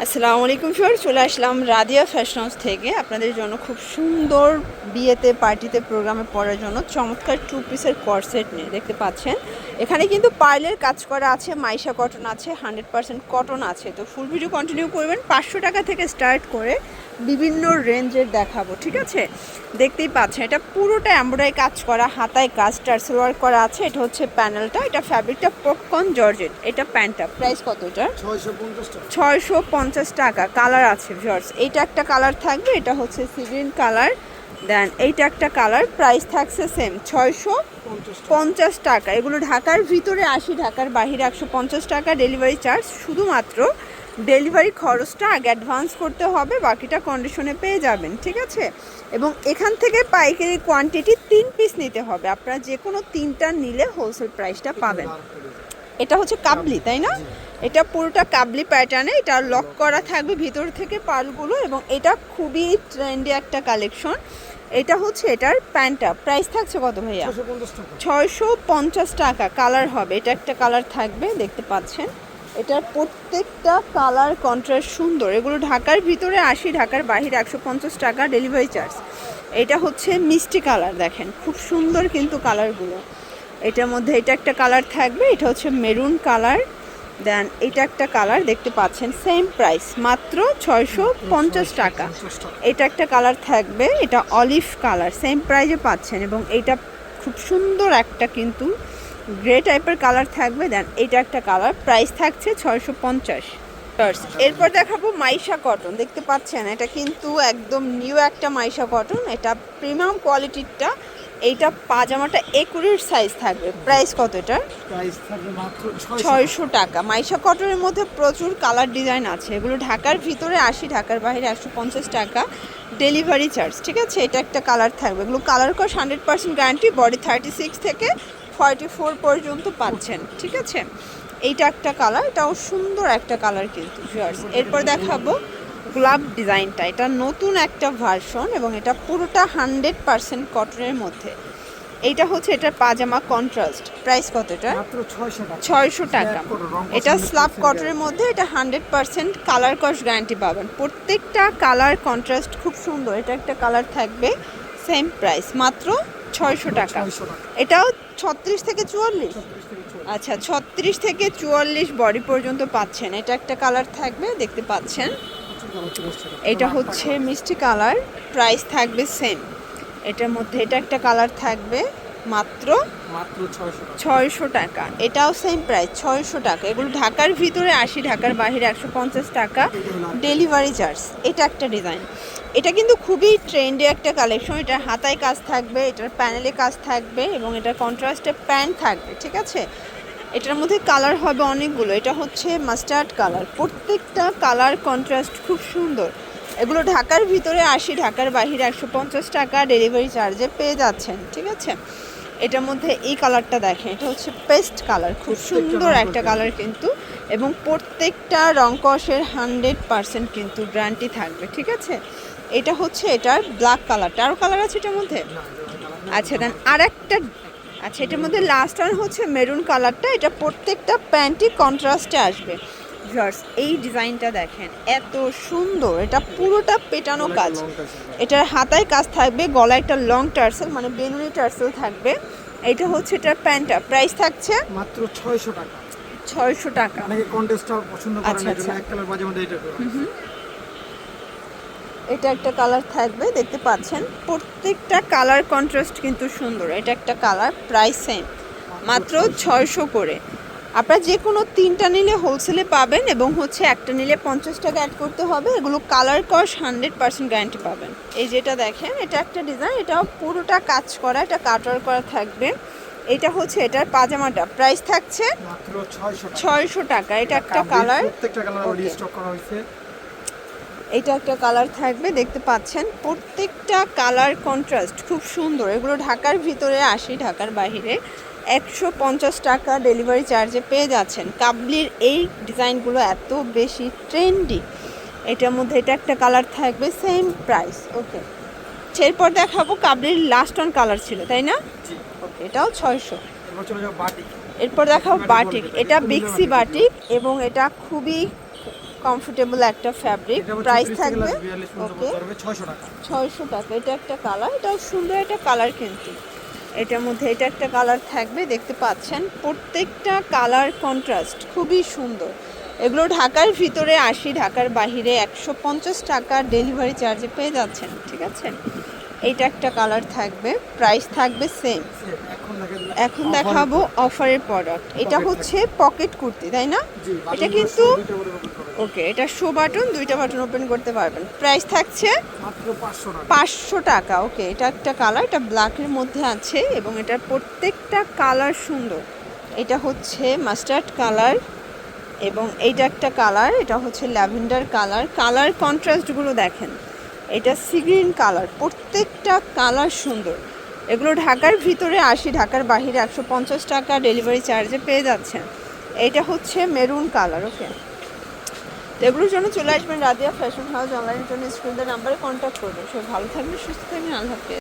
আসসালামু আলাইকুম স্যার, চলে আসলাম রাদিয়া ফ্যাশন হাউস থেকে আপনাদের জন্য খুব সুন্দর বিয়েতে পার্টিতে প্রোগ্রামে পরার জন্য চমৎকার টু পিসের কর্সেট নিয়ে দেখতে পাচ্ছেন। এখানে কিন্তু পার্লের কাজ করা আছে, মাইশা কটন আছে, 100% কটন আছে। তো ফুল ভিডিও কন্টিনিউ করবেন। 500 টাকা থেকে স্টার্ট করে বিভিন্ন রেঞ্জের দেখাবো, ঠিক আছে? দেখতেই পাচ্ছেন এটা পুরোটা এমব্রয়ডারি কাজ করা, হাতায় কাজ টার্সেল ওয়ার্ক করা আছে। এটা হচ্ছে প্যানেলটা, এটা ফ্যাব্রিকটা পপকর্ন জর্জেট। এটা প্যান্টটা প্রাইস কত? এটা 650 টাকা। কালার আছে ভিউয়ার্স, এইটা একটা কালার থাকবে, এটা হচ্ছে সি গ্রিন কালার। দেন এইটা একটা কালার, প্রাইস থাকছে সেম 650 টাকা। এগুলো ঢাকার ভিতরে 80, ঢাকার বাহিরে 150 টাকা ডেলিভারি চার্জ। শুধুমাত্র ডেলিভারি খরচটা আগে অ্যাডভান্স করতে হবে, বাকিটা কন্ডিশনে পেয়ে যাবেন, ঠিক আছে? এবং এখান থেকে পাইকারি কোয়ান্টিটি 3 পিস নিতে হবে। আপনারা যে কোনো 3টা নিলে হোলসেল প্রাইসটা পাবেন। এটা হচ্ছে কাবলি, তাই না? এটা পুরোটা কাবলি প্যাটার্নে, এটা লক করা থাকবে ভিতর থেকে পার্লগুলো, এবং এটা খুবই ট্রেন্ডি একটা কালেকশন। এটা হচ্ছে এটার প্যান্টটা, প্রাইস থাকছে কত ভাইয়া? 650 টাকা। কালার হবে, এটা একটা কালার থাকবে, দেখতে পাচ্ছেন। এটার প্রত্যেকটা কালার কন্ট্রাস্ট সুন্দর। এগুলো ঢাকার ভিতরে 80, ঢাকার বাইরে 150 টাকা ডেলিভারি চার্জ। এটা হচ্ছে মিষ্টি কালার, দেখেন খুব সুন্দর কিন্তু কালারগুলো। এটার মধ্যে এটা একটা কালার থাকবে, এটা হচ্ছে মেরুন কালার। দেন এটা একটা কালার দেখতে পাচ্ছেন, সেম প্রাইস মাত্র 650 টাকা। এটা একটা কালার থাকবে, এটা অলিভ কালার, সেম প্রাইসে পাচ্ছেন। এবং এটা খুব সুন্দর একটা কিন্তু গ্রে টাইপের কালার থাকবে। দেন এটা একটা কালার, প্রাইস থাকছে 650। এরপর দেখাবো মাইশা কটন, দেখতে পাচ্ছেন এটা কিন্তু একদম নিউ একটা মাইশা কটন। এটা প্রিমিয়াম কোয়ালিটিরটা। এইটা পাজামাটা একুরেট সাইজ থাকবে। প্রাইস কত? এটার প্রাইস থাকবে মাত্র 600 টাকা। মাইশা কটনের মধ্যে প্রচুর কালার ডিজাইন আছে। এগুলো ঢাকার ভিতরে 80, ঢাকার বাইরে 150 টাকা ডেলিভারি চার্জ, ঠিক আছে? এটা একটা কালার থাকবে। এগুলো কালার কস 100% গ্যারান্টি। বডি 36 থেকে 44 পর্যন্ত পাচ্ছেন, ঠিক আছে? এইটা একটা কালার, এটাও সুন্দর একটা কালার কিন্তু ভিউয়ার্স। এরপর দেখাবো গোলাপ ডিজাইনটা, এটা নতুন একটা ভার্সন এবং এটা পুরোটা 100% কটনের মধ্যে। এইটা হচ্ছে এটার পাজামা কন্ট্রাস্ট। প্রাইস কত? এটা মাত্র 600 টাকা। এটা স্ল্যাব কটনের মধ্যে, এটা 100% কালার কস গ্যারান্টি পাবেন। প্রত্যেকটা কালার কন্ট্রাস্ট খুব সুন্দর। এটা একটা কালার থাকবে, সেম প্রাইস মাত্র 600 টাকা। এটাও 36 থেকে 44, আচ্ছা 36 থেকে 44 বডি পর্যন্ত পাচ্ছেন। এটা একটা কালার থাকবে, দেখতে পাচ্ছেন। এটা হচ্ছে মিষ্টি কালার, প্রাইস থাকবে সেম। এটার মধ্যে এটা একটা কালার থাকবে, মাত্র 600 টাকা। এটাও সেম প্রাইস 600 টাকা। এগুলো ঢাকার ভিতরে 80, ঢাকার বাইরে 150 টাকা ডেলিভারি চার্জ। এটা একটা ডিজাইন, এটা কিন্তু খুবই ট্রেন্ডি একটা কালেকশন। এটার হাতায় কাজ থাকবে, এটার প্যানেলে কাজ থাকবে, এবং এটার কন্ট্রাস্টে প্যান্ট থাকবে, ঠিক আছে? এটার মধ্যে কালার হবে অনেকগুলো। এটা হচ্ছে মাস্টার্ড কালার। প্রত্যেকটা কালার কন্ট্রাস্ট খুব সুন্দর। এগুলো ঢাকার ভিতরে 80, ঢাকার বাইরে 150 টাকা ডেলিভারি চার্জে পেয়ে যাচ্ছেন, ঠিক আছে? এটার মধ্যে এই কালারটা দেখেন, এটা হচ্ছে পেস্ট কালার, খুব সুন্দর একটা কালার কিন্তু। এবং প্রত্যেকটা রং কসের 100% কিন্তু গ্যারান্টি থাকবে, ঠিক আছে? এটা হচ্ছে এটার ব্ল্যাক কালারটা। আরও কালার আছে এটার মধ্যে? আচ্ছা দেন আর একটা, আচ্ছা এটার মধ্যে লাস্ট ওয়ান হচ্ছে মেরুন কালারটা। এটা প্রত্যেকটা প্যান্টই কন্ট্রাস্টে আসবে ভিউয়ার্স। এই ডিজাইনটা দেখেন এত সুন্দর, এটা পুরোটা পেটানো কাজ। এটার হাতায় কাজ থাকবে, গলায় একটা লং টার্সেল মানে বেনুনি টার্সেল থাকবে। এটা হচ্ছে এটার প্যান্টটা, প্রাইস থাকছে মাত্র 600 টাকা। 600 টাকা। অনেকে কন্টেস্টটা পছন্দ করেন, আচ্ছা, এজন্য এক কালার বাজে মধ্যে এটা করে। এটা একটা কালার থাকবে, দেখতে পাচ্ছেন। প্রত্যেকটা কালার কন্ট্রাস্ট কিন্তু সুন্দর। এটা একটা কালার, প্রাইস সেম মাত্র 600 করে। আপনারা যে কোনো 3টা নিলে হোলসেলে পাবেন, এবং হচ্ছে একটা নিলে 50 টাকা অ্যাড করতে হবে। এগুলো কালার কস 100% গ্যারান্টি পাবেন। এই যেটা দেখেন, এটা একটা ডিজাইন, এটাও পুরোটা কাজ করা, এটা কাটওয়ার করা থাকবে। এটা হচ্ছে এটার পাজামাটা, প্রাইস থাকছে মাত্র 600 টাকা। 600 টাকা। এটা একটা কালার, প্রত্যেকটা কালার অলরেডি স্টক করা হয়েছে। এটা একটা কালার থাকবে, দেখতে পাচ্ছেন। প্রত্যেকটা কালার কন্ট্রাস্ট খুব সুন্দর। এগুলো ঢাকার ভিতরে 80, ঢাকার বাইরে 150 টাকা ডেলিভারি চার্জে পেয়ে যাচ্ছেন। কাবলির এই ডিজাইনগুলো এত বেশি ট্রেন্ডি। এটার মধ্যে এটা একটা কালার থাকবে, সেম প্রাইস। ওকে, এরপর দেখাবো কাবলির লাস্ট ওয়ান কালার ছিল, তাই না? ওকে, এটাও 600। বাটিক। এরপর দেখাবো বাটিক। এটা বিক্সি বাটিক, এবং এটা খুবই কমফোর্টেবল একটা ফ্যাব্রিক, এটা প্রাইস 30 থেকে থাকবে 42 পর্যন্ত ওকে পড়তে পারবে 600 টাকা। 600 টাকা। এটা একটা কালার, এটাও সুন্দর একটা কালার কিন্তু এটার মধ্যে এটা একটা কালার থাকবে, দেখতে পাচ্ছেন প্রত্যেকটা কালার কন্ট্রাস্ট খুবই সুন্দর। এগুলো ঢাকার ভিতরে 80, ঢাকার বাইরে 150 টাকা ডেলিভারি চার্জে পেয়ে যাচ্ছেন, ঠিক আছে। এইটা একটা কালার থাকবে, প্রাইস থাকবে সেম। এখন দেখাবো অফারের প্রোডাক্ট। এটা হচ্ছে পকেট কুর্তি, তাই না? এটা কিন্তু ওকে, এটা শো বাটন, দুইটা বাটন ওপেন করতে পারবেন। প্রাইস থাকছে মাত্র 500 টাকা। 500 টাকা। ওকে, এটা একটা কালার, এটা ব্ল্যাকের মধ্যে আছে এবং এটার প্রত্যেকটা কালার সুন্দর। এটা হচ্ছে মাস্টার্ড কালার এবং এইটা একটা কালার, এটা হচ্ছে ল্যাভেন্ডার কালার। কালার কন্ট্রাস্টগুলো দেখেন, এটা সি গ্রিন কালার, প্রত্যেকটা কালার সুন্দর। এগুলো ঢাকার ভিতরে 80, ঢাকার বাইরে 150 টাকা ডেলিভারি চার্জে পেয়ে যাচ্ছেন। এইটা হচ্ছে মেরুন কালার। ওকে, তো এগুলোর জন্য চলে আসবেন রাদিয়া ফ্যাশন হাউস। অনলাইনের জন্য স্ক্রিনের নাম্বারে কন্ট্যাক্ট করবেন। সবাই ভালো থাকবেন, সুস্থ থাকবেন, আল্লাহ হাফেজ।